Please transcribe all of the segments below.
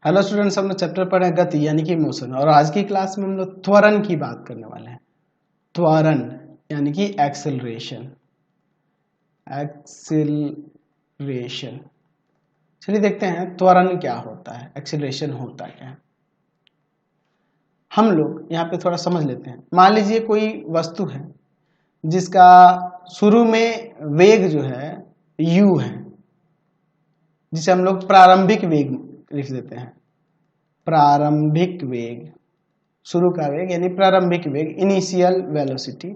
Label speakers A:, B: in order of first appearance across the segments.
A: Hello students, हम लोग chapter पढ़े हैं गति यानी कि मोशन, और आज की क्लास में हम लोग त्वरण की बात करने वाले हैं। त्वरण यानी कि एक्सेलरेशन। एक्सेलरेशन, चलिए देखते हैं त्वरण क्या होता है, एक्सेलरेशन होता क्या है। हम लोग यहाँ पे थोड़ा समझ लेते हैं। मान लीजिए कोई वस्तु है जिसका शुरू में वेग जो है u है, जिसे हम लोग प्रारंभिक वेग लिख देते हैं। प्रारंभिक वेग, शुरू का वेग यानी प्रारंभिक वेग, इनिशियल वेलोसिटी,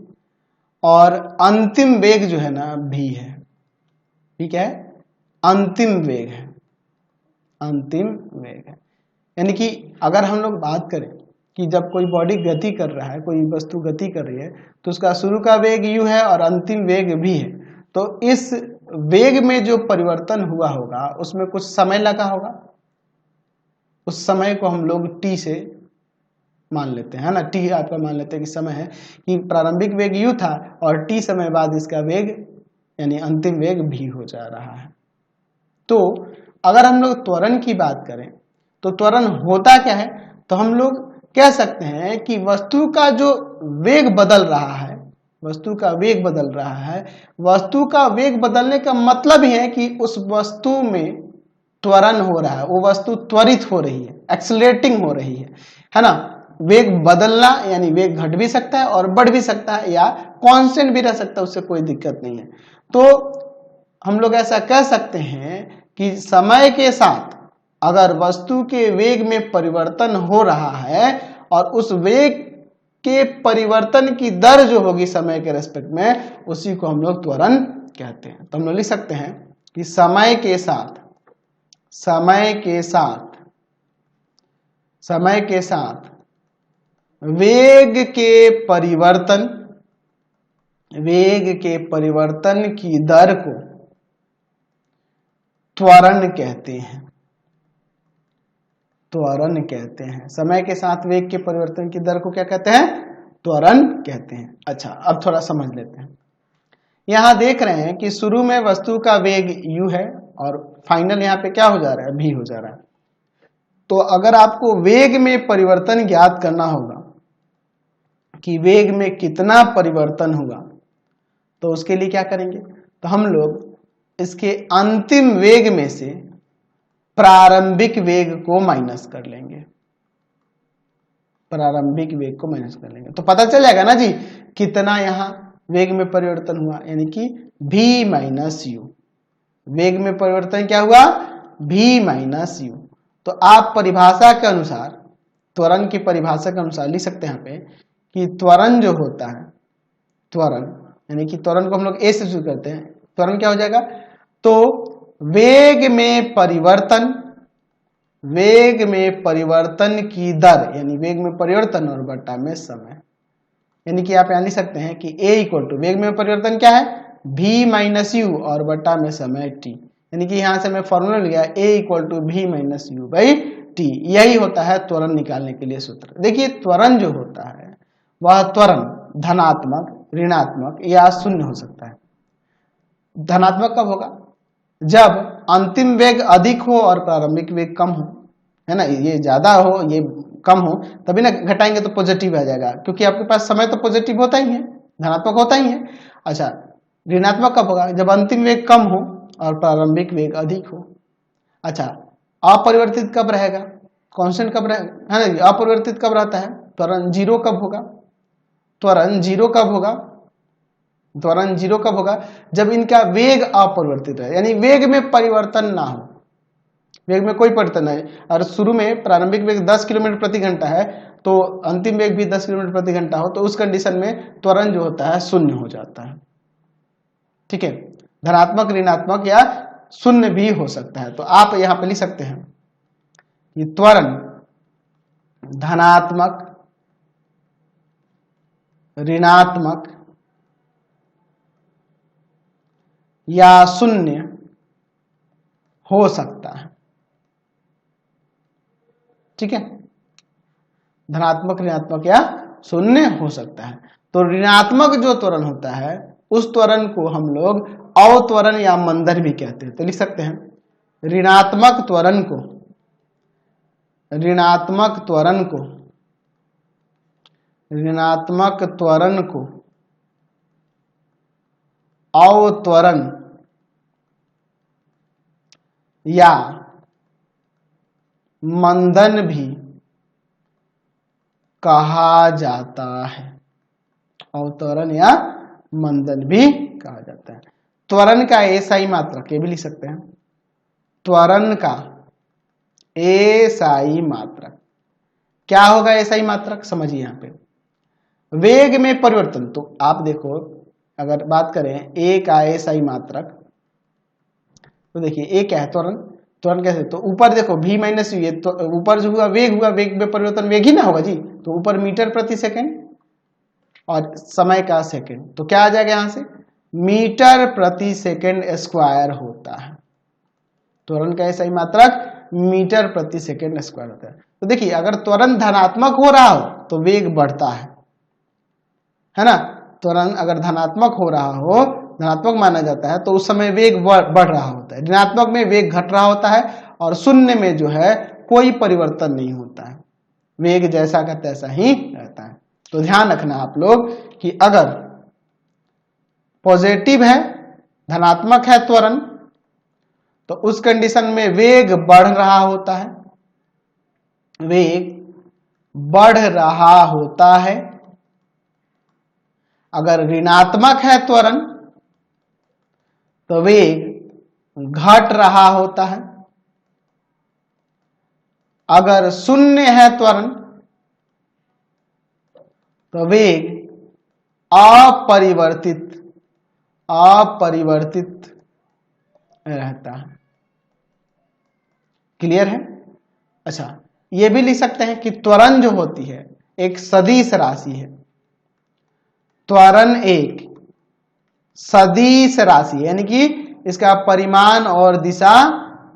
A: और अंतिम वेग जो है ना v है। ठीक है, अंतिम वेग है, अंतिम वेग है। यानी कि अगर हम लोग बात करें कि जब कोई बॉडी गति कर रहा है, कोई वस्तु गति कर रही है, तो उसका शुरू का वेग u है और अंतिम वेग v है। तो इस वेग में जो परिवर्तन हुआ होगा उसमें कुछ समय लगा होगा। उस समय को हम लोग t से मान लेते हैं, है ना। t आपका मान लेते हैं कि समय है, कि प्रारंभिक वेग u था और t समय बाद इसका वेग यानी अंतिम वेग v हो जा रहा है। तो अगर हम लोग त्वरण की बात करें तो त्वरण होता क्या है, तो हम लोग कह सकते हैं कि वस्तु का जो वेग बदल रहा है, वस्तु का वेग बदल रहा है। वस्तु का वेग बदलने का मतलब ही है कि उस वस्तु में त्वरण हो रहा है, वो वस्तु त्वरित हो रही है, एक्सेलरेटिंग हो रही है ना। वेग बदलना यानी वेग घट भी सकता है और बढ़ भी सकता है, या कांस्टेंट भी रह सकता है, उससे कोई दिक्कत नहीं है। तो हम लोग ऐसा कह सकते हैं कि समय के साथ अगर वस्तु के वेग में परिवर्तन हो रहा है और उस वेग के परिवर्तन की दर जो होगी समय के रेस्पेक्ट में, उसी को हम लोग त्वरण कहते हैं। तो हम लोग लिख सकते हैं कि समय के साथ, समय के साथ, समय के साथ वेग के परिवर्तन, वेग के परिवर्तन की दर को त्वरण कहते हैं, त्वरण कहते हैं। समय के साथ वेग के परिवर्तन की दर को क्या कहते हैं, त्वरण कहते हैं। अच्छा, अब थोड़ा समझ लेते हैं। यहां देख रहे हैं कि शुरू में वस्तु का वेग u है और फाइनल यहाँ पे क्या हो जा रहा है, v हो जा रहा है। तो अगर आपको वेग में परिवर्तन ज्ञात करना होगा कि वेग में कितना परिवर्तन हुआ, तो उसके लिए क्या करेंगे, तो हम लोग इसके अंतिम वेग में से प्रारंभिक वेग को माइनस कर लेंगे, प्रारंभिक वेग को माइनस कर लेंगे। तो पता चल जाएगा ना जी कितना यहाँ वेग में परिवर्तन हुआ, यानी कि v माइनस यू। वेग में परिवर्तन क्या हुआ, v माइनस यू। तो आप परिभाषा के अनुसार, त्वरण की परिभाषा के अनुसार लिख सकते हैं यहाँ पे कि त्वरण जो होता है, त्वरण यानी कि त्वरण को हम लोग a से शुरू करते हैं। त्वरण क्या हो जाएगा, तो वेग में परिवर्तन, वेग में परिवर्तन की दर यानी वेग में परिवर्तन और बटा में समय। यानी कि आप यहां लिख सकते हैं कि a इक्वल टू वेग में परिवर्तन क्या है, v माइनस यू और बटा में समय t। यानी कि यहां से मैं फॉर्मूला लिया a equal to v minus u by t। यही होता है त्वरण निकालने के लिए सूत्र। देखिए त्वरण जो होता है वह त्वरण धनात्मक, ऋणात्मक या शून्य हो सकता है। धनात्मक कब होगा, जब अंतिम वेग अधिक हो और प्रारंभिक वेग कम हो, है ना। ये ज्यादा हो ये कम हो तभी ना घटाएंगे तो पॉजिटिव आ जाएगा, क्योंकि आपके पास समय तो पॉजिटिव होता ही है, धनात्मक होता ही है। अच्छा, ऋणात्मक कब होगा, जब अंतिम वेग कम हो और प्रारंभिक वेग अधिक हो। अच्छा, अपरिवर्तित कब रहेगा, कांस्टेंट कब रहेगा, है ना। अपरिवर्तित कब रहता है, त्वरण जीरो कब होगा, त्वरण जीरो कब होगा, त्वरण जीरो कब होगा, जब इनका वेग अपरिवर्तित है, यानी वेग में परिवर्तन ना हो, वेग में कोई परिवर्तन नहीं। और शुरू में प्रारंभिक वेग 10 किलोमीटर प्रति घंटा है, तो अंतिम वेग भी 10 किलोमीटर प्रति घंटा हो, तो उस कंडीशन में त्वरण जो होता है शून्य हो जाता है। ठीक है, धनात्मक, ऋणात्मक या शून्य भी हो सकता है। तो आप यहां पे लिख सकते हैं कि त्वरण धनात्मक, ऋणात्मक या शून्य हो सकता है। ठीक है, धनात्मक, ऋणात्मक या शून्य हो सकता है। तो ऋणात्मक जो त्वरण होता है उस त्वरण को हम लोग अवत्वरण या मंदन भी कहते हैं। तो लिख सकते हैं ऋणात्मक त्वरण को ऋणात्मक त्वरण को अवत्वरण या मंदन भी कहा जाता है। अवत्वरण या मंदन भी कहा जाता है। त्वरण का एसआई मात्रक, ये भी लिख सकते हैं, त्वरण का एसआई मात्रक क्या होगा? एसआई मात्रक समझिए, यहां पे वेग में परिवर्तन। तो आप देखो, अगर बात करें ए का एसआई मात्रक, तो देखिए ए क्या है? त्वरण। त्वरण कैसे? तो ऊपर देखो v माइनस यू, तो ऊपर जो हुआ वेग में परिवर्तन वेग ही ना होगा जी। तो ऊपर मीटर प्रति सेकंड और समय का सेकंड, तो क्या आ जाएगा यहां से? मीटर प्रति सेकंड स्क्वायर होता है। त्वरण का एसआई मात्रक मीटर प्रति सेकंड स्क्वायर होता है। तो देखिए, अगर त्वरण धनात्मक हो रहा हो तो वेग बढ़ता है ना। त्वरण अगर धनात्मक हो रहा हो, धनात्मक माना जाता है, तो उस समय वेग बढ़ रहा होता है। ऋणात्मक में वेग घट रहा होता है और शून्य में जो है कोई परिवर्तन नहीं होता है, वेग जैसा का तैसा ही रहता है। तो ध्यान रखना आप लोग कि अगर पॉजिटिव है, धनात्मक है त्वरण, तो उस कंडीशन में वेग बढ़ रहा होता है, वेग बढ़ रहा होता है। अगर ऋणात्मक है त्वरण तो वेग घट रहा होता है। अगर शून्य है त्वरण तो वेग अपरिवर्तित रहता है। क्लियर है? अच्छा, यह भी लिख सकते हैं कि त्वरण जो होती है एक सदिश राशि है। त्वरण एक सदिश राशि, यानी कि इसका परिमाण और दिशा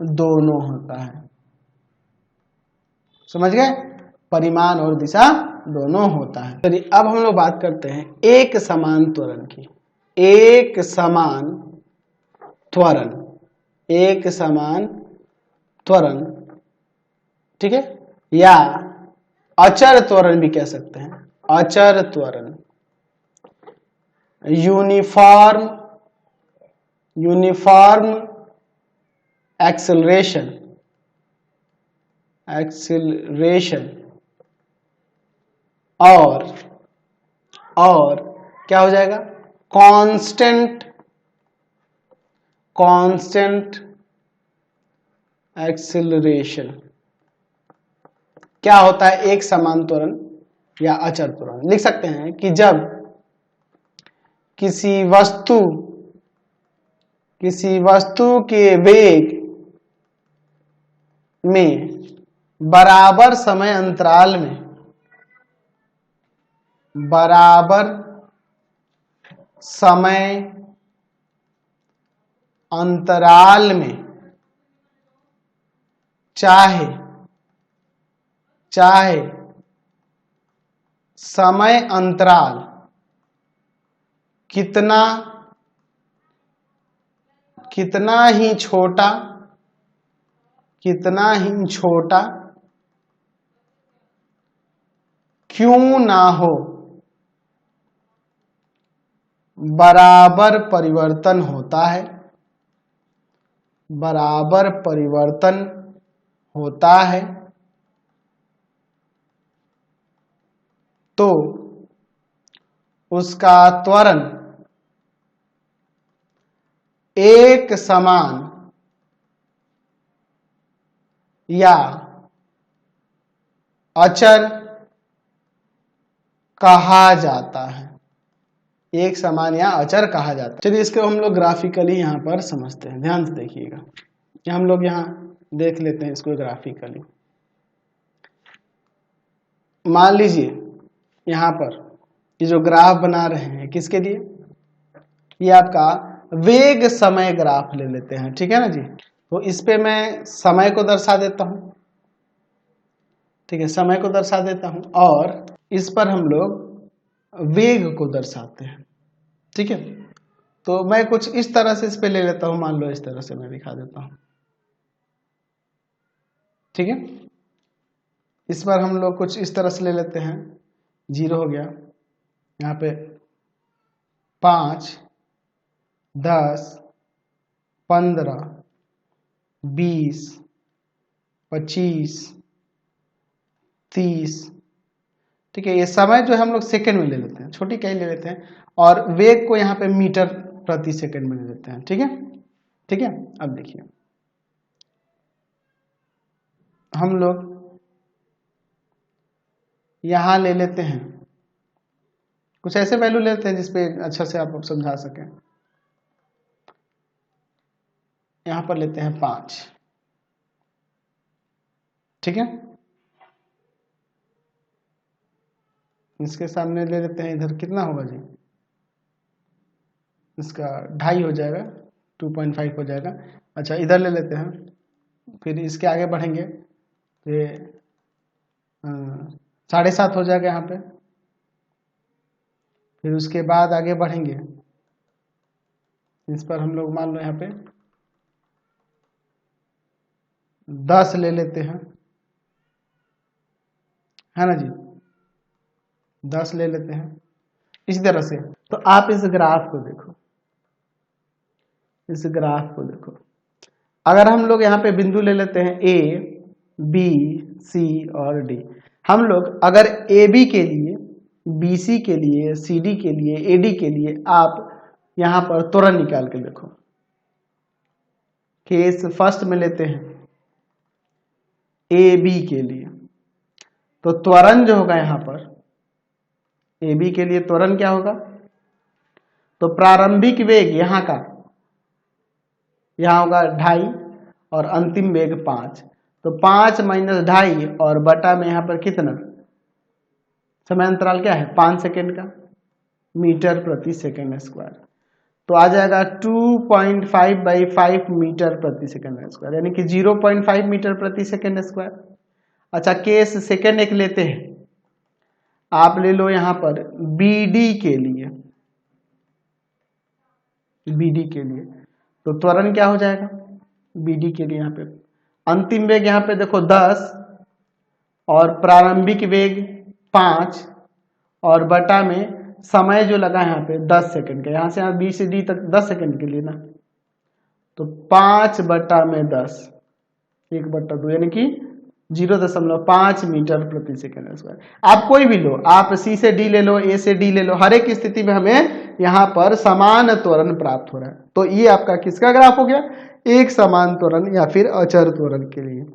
A: दोनों होता है। समझ गए? परिमाण और दिशा दोनों होता है। चलिए अब हम लोग बात करते हैं एक समान त्वरण की। एक समान त्वरण, ठीक है, या अचर त्वरण भी कह सकते हैं। अचर त्वरण, यूनिफॉर्म एक्सेलरेशन और क्या हो जाएगा? Constant acceleration. क्या होता है एक समान त्वरण या अचर त्वरण? लिख सकते हैं कि जब किसी वस्तु के वेग में बराबर समय अंतराल में चाहे समय अंतराल कितना ही छोटा क्यों ना हो, बराबर परिवर्तन होता है। तो उसका त्वरण एक समान या अचर कहा जाता है। एक समान या अचर कहा जाता है। चलिए इसको हम लोग ग्राफिकली यहां पर समझते हैं। ध्यान से देखिएगा, हम लोग यहां देख लेते हैं इसको ग्राफिकली। मान लीजिए यहां पर ये जो ग्राफ बना रहे हैं किसके लिए? ये आपका वेग समय ग्राफ ले लेते हैं, ठीक है ना जी। तो इस पे मैं समय को दर्शा देता हूं, ठीक है, समय को दर्शा देता हूं, और इस पर हम लोग वेग को दर्शाते हैं, ठीक है। तो मैं कुछ इस तरह से इस पे ले लेता हूं, मान लो इस तरह से मैं दिखा देता हूं, ठीक है। इस पर हम लोग कुछ इस तरह से ले लेते हैं, 0 हो गया, यहाँ पे 5, 10, 15, 20, 25, 30, ठीक है। ये समय जो है हम लोग सेकंड में ले लेते हैं, छोटी इकाई ले लेते हैं, और वेग को यहाँ पे मीटर प्रति सेकंड में ले लेते हैं, ठीक है, ठीक है। अब देखिए हम लोग यहाँ ले लेते हैं कुछ ऐसे वैल्यू लेते हैं जिसपे अच्छा से आप समझा सकें। यहाँ पर लेते हैं 5, ठीक है। इसके सामने ले लेते हैं, इधर कितना होगा जी, इसका 2.5 हो जाएगा, 2.5 हो जाएगा। अच्छा इधर ले लेते हैं, फिर इसके आगे बढ़ेंगे तो ये 7.5 हो जाएगा यहाँ पे। फिर उसके बाद आगे बढ़ेंगे, इस पर हम लोग मान लो यहाँ पे 10 ले लेते हैं, है ना जी, 10 ले लेते हैं इसी तरह से। तो आप इस ग्राफ को देखो, इस ग्राफ को देखो, अगर हम लोग यहाँ पे बिंदु ले लेते हैं A, B, C और D, हम लोग अगर AB के लिए, BC के लिए, CD के लिए, AD के लिए आप यहाँ पर त्वरण निकाल के देखो। केस फर्स्ट में लेते हैं AB के लिए, तो त्वरण जो होगा यहाँ पर AB के लिए त्वरण क्या होगा, तो प्रारंभिक वेग यहाँ का, यहाँ होगा 2.5 और अंतिम वेग 5, तो 5 माइनस 2.5 और बटा में यहाँ पर कितना, समय अंतराल क्या है 5 सेकेंड का, मीटर प्रति सेकेंड स्क्वायर, तो आ जाएगा 2.5/5 मीटर प्रति सेकेंड स्क्वायर, यानी कि 0.5 मीटर प्रति सेकेंड स्क्वायर। अच्छा केस सेकेंड एक लेते हैं, आप ले लो यहाँ पर BD के लिए, BD के लिए तो त्वरण क्या हो जाएगा, BD के लिए यहाँ पे अंतिम वेग यहाँ पे देखो 10 और प्रारंभिक वेग 5 और बटा में समय जो लगा यहाँ पे 10 सेकंड का, यहाँ से यहाँ B से D तक 10 सेकंड के लिए ना, तो 5/10 1/2 यानी कि 0.5 मीटर प्रति सेकंड स्क्वायर। आप कोई भी लो, आप C से D ले लो, A से D ले लो, हर एक स्थिति में हमें यहाँ पर समान त्वरण प्राप्त हो रहा है। तो ये आपका किसका ग्राफ हो गया, एक समान त्वरण या फिर अचर त्वरण के लिए,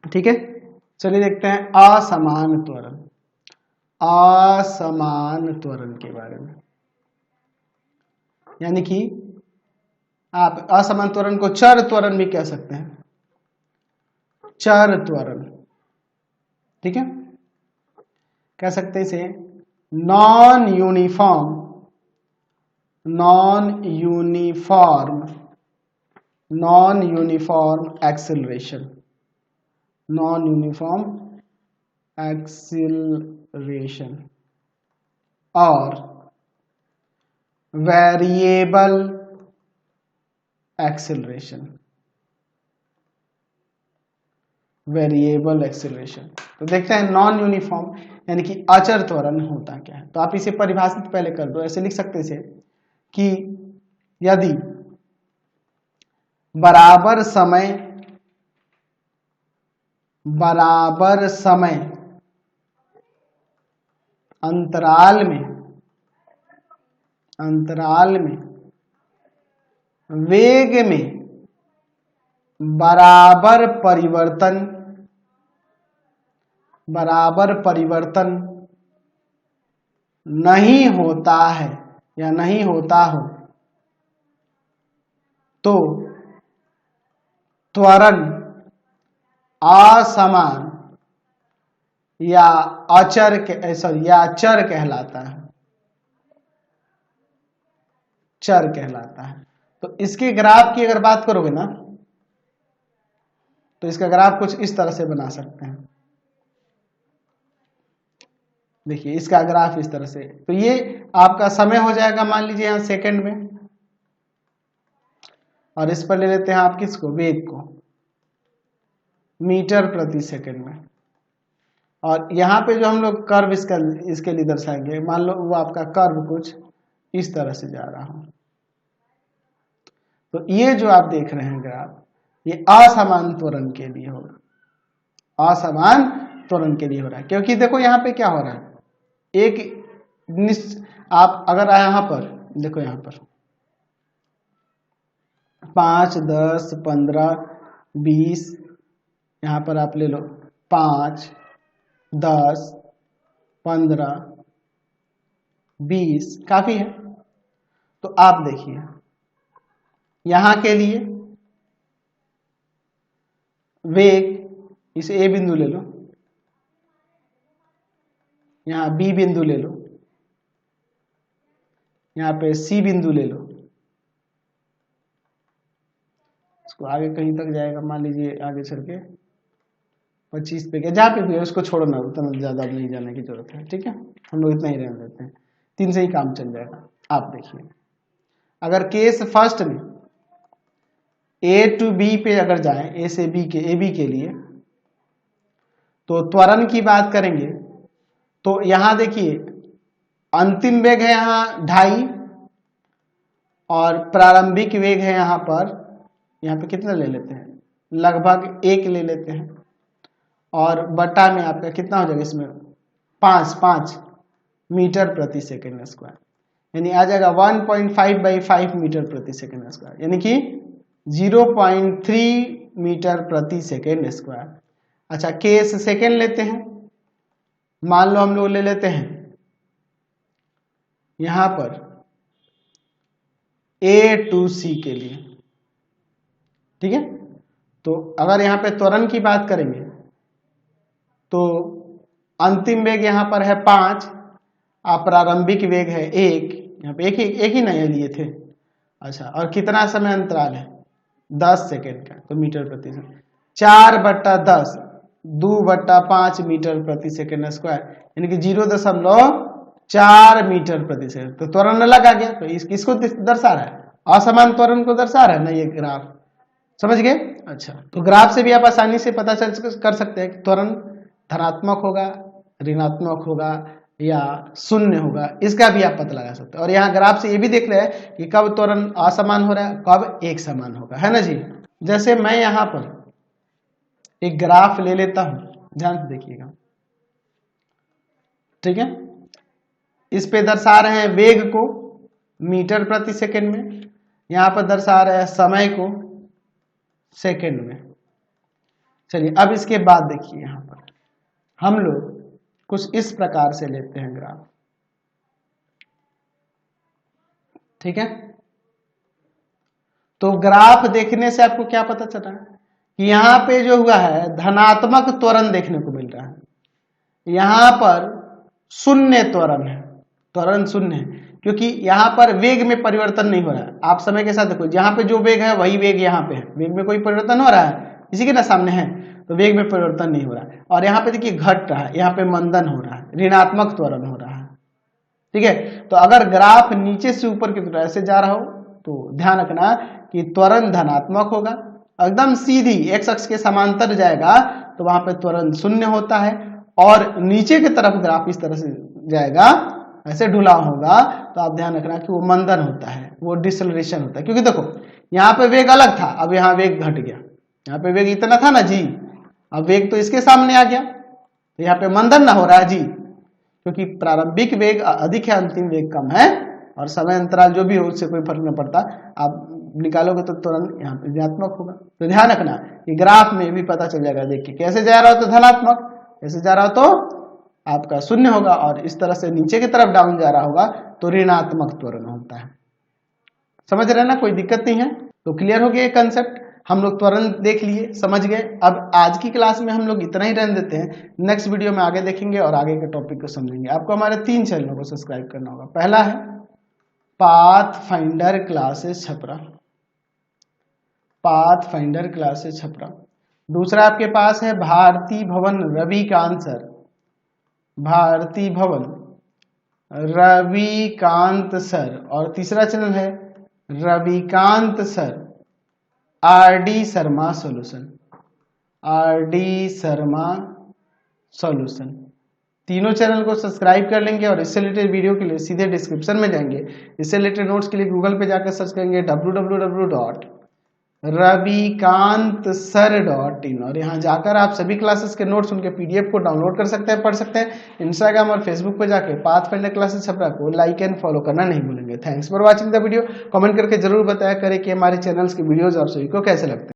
A: ठीक है। चलिए देखते हैं असमान त्वरण, असमान त्वरण के बारे में, यानी कि आप असमान त्वरण को चर त्वरण भी कह सकते हैं, चर त्वरण, ठीक है, कह सकते हैं इसे non uniform, non uniform acceleration, non uniform acceleration और वेरिएबल एक्सिलरेशन, वेरिएबल एक्सिलरेशन। तो देखते हैं नॉन यूनिफॉर्म यानी कि अचर त्वरण होता क्या है। तो आप इसे परिभाषित पहले कर दो, ऐसे लिख सकते हैं इसे कि यदि बराबर समय अंतराल में वेग में बराबर परिवर्तन नहीं होता है या नहीं होता हो, तो त्वरण असमान या चर कहलाता है, चर कहलाता है। तो इसके ग्राफ की अगर बात करोगे ना, तो इसका ग्राफ कुछ इस तरह से बना सकते हैं, देखिए इसका ग्राफ इस तरह से। तो ये आपका समय हो जाएगा, मान लीजिए यहाँ सेकंड में, और इस पर ले लेते हैं आप किसको, वेग को, मीटर प्रति सेकंड में, और यहाँ पे जो हम लोग कर्व इसके लिए दर्शाएंगे, मान लो वो आपका कर्व कुछ इस तरह से जा रहा हो, तो ये जो आप देख रहे हैं ग्राफ, ये असमान त्वरण के लिए होगा, असमान त्वरण के लिए हो रहा है। क्योंकि देखो यहाँ पे क्या हो रहा है, आप अगर यहाँ पर देखो, यहाँ पर 5, 10, 15, 20, यहाँ पर आप ले लो 5, 10, 15, 20 काफी है। तो आप देखिए यहां के लिए वेग, इसे ए बिंदु ले लो, यहां बी बिंदु ले लो, यहां पे सी बिंदु ले लो, इसको आगे कहीं तक जाएगा, मान लीजिए आगे चल के 25 पे, जहाँ पे भी है उसको छोड़ो ना, उतना ज्यादा नहीं जाने की जरूरत है, ठीक है, हम लोग इतना ही रहने देते हैं, 3 से ही काम चल जाएगा। आप देखिए अगर केस फर्स्ट में ए टू बी पे अगर जाएं, ए से बी के, ए बी के लिए, तो त्वरण की बात करेंगे तो यहां देखिए अंतिम वेग है यहां 2.5 और प्रारंभिक वेग है यहां पे कितना ले लेते हैं, लगभग 1 ले लेते हैं, और बटा में आपका कितना हो जाएगा इसमें 5 मीटर प्रति सेकेंड स्क्वायर, यानी आ जाएगा 1.5/5 मीटर प्रति सेकेंड स्क्वायर, यानी कि 0.3 मीटर प्रति सेकेंड स्क्वायर। अच्छा केस सेकेंड लेते हैं, मान लो हम लोग ले लेते हैं यहां पर ए टू सी के लिए, ठीक है। तो अगर यहां पे त्वरण की बात करेंगे तो अंतिम वेग यहां पर है 5, प्रारंभिक वेग है 1, यहाँ पे एक ही नया लिए थे। अच्छा और कितना समय अंतराल है 10 सेकेंड का, तो मीटर प्रति सेकेंड 4/10 2/5 मीटर प्रति सेकेंड स्क्वायर, यानी कि 0.4 मीटर प्रति सेकेंड। तो त्वरण अलग आ गया, तो इसको दर्शा रहा है, असमान त्वरण को दर्शा रहा है ना ये ग्राफ, समझ गए। अच्छा तो ग्राफ से भी आप आसानी से पता कर सकते हैं कि त्वरण धनात्मक होगा, ऋणात्मक होगा या शून्य होगा, इसका भी आप पता लगा सकते हैं। और यहाँ ग्राफ से ये भी देख रहे हैं कि कब त्वरण असमान हो रहा है, कब एक समान होगा, है ना जी। जैसे मैं यहाँ पर एक ग्राफ ले लेता हूं, ध्यान से देखिएगा, ठीक है। इस पे दर्शा रहे हैं वेग को मीटर प्रति सेकेंड में, यहां पर दर्शा रहे हैं समय को सेकेंड में। चलिए अब इसके बाद देखिए यहां पर हम लोग कुछ इस प्रकार से लेते हैं ग्राफ, ठीक है। तो ग्राफ देखने से आपको क्या पता चला कि यहां पे जो हुआ है धनात्मक त्वरण देखने को मिल रहा है, यहां पर शून्य त्वरण है, त्वरण शून्य है, क्योंकि यहां पर वेग में परिवर्तन नहीं हो रहा है। आप समय के साथ देखो, जहां पे जो वेग है वही वेग यहाँ पे है, वेग में कोई परिवर्तन हो रहा है, इसी के ना सामने है, तो वेग में परिवर्तन नहीं हो रहा है। और यहाँ पे देखिए घट रहा है, यहाँ पे मंदन हो रहा है, ऋणात्मक त्वरण हो रहा है, ठीक है। तो अगर ग्राफ नीचे से ऊपर की तरफ ऐसे जा रहा हो तो ध्यान रखना कि त्वरण धनात्मक होगा, एकदम सीधी एक्स अक्ष के समांतर जाएगा तो वहां पे त्वरण शून्य होता है, और नीचे की तरफ ग्राफ इस तरह से जाएगा, ऐसे ढुलाव होगा तो आप ध्यान रखना कि वो मंदन होता है, वो डिसलरेशन होता है। क्योंकि देखो यहाँ पे वेग अलग था, अब यहाँ वेग घट गया, यहाँ पे वेग इतना था ना जी, अब वेग तो इसके सामने आ गया, तो यहाँ पे मंदन ना हो रहा है जी, क्योंकि प्रारंभिक वेग अधिक है, अंतिम वेग कम है, और समय अंतराल जो भी हो उससे कोई फर्क नहीं पड़ता, आप निकालोगे तो तुरंत यहाँ पे ऋणात्मक होगा। तो ध्यान रखना कि ग्राफ में भी पता चल जाएगा, देख के कैसे जा रहा हो तो धनात्मक, कैसे जा रहा हो तो आपका शून्य होगा, और इस तरह से नीचे की तरफ डाउन जा रहा होगा तो ऋणात्मक त्वरण होता है। समझ रहे ना, कोई दिक्कत नहीं है। तो क्लियर हो गया ये कंसेप्ट, हम लोग त्वरण देख लिए, समझ गए। अब आज की क्लास में हम लोग इतना ही रहने देते हैं, नेक्स्ट वीडियो में आगे देखेंगे और आगे के टॉपिक को समझेंगे। आपको हमारे 3 चैनलों को सब्सक्राइब करना होगा। पहला है path finder classes Chhapra, path finder classes Chhapra. दूसरा आपके पास है भारती भवन रविकांत सर, भारती भवन रविकांत सर। और तीसरा चैनल है Ravikant sir RD Sharma solution, RD Sharma solution. तीनों चैनल को सब्सक्राइब कर लेंगे और इससे रिलेटेड वीडियो के लिए सीधे डिस्क्रिप्शन में जाएंगे। इससे रिलेटेड नोट्स के लिए गूगल पे जाकर सर्च करेंगे www.ravikant.sir.in और यहाँ जाकर आप सभी क्लासेस के नोट्स उनके पीडीएफ को डाउनलोड कर सकते हैं, पढ़ सकते हैं। इंस्टाग्राम और फेसबुक पे जाके पाथफाइंडर क्लासेस छपरा को लाइक एंड फॉलो करना नहीं भूलेंगे। Thanks for watching the video. Comment करके जरूर बताया करें कि हमारे चैनल्स के वीडियोज आप सभी को कैसे लगते हैं।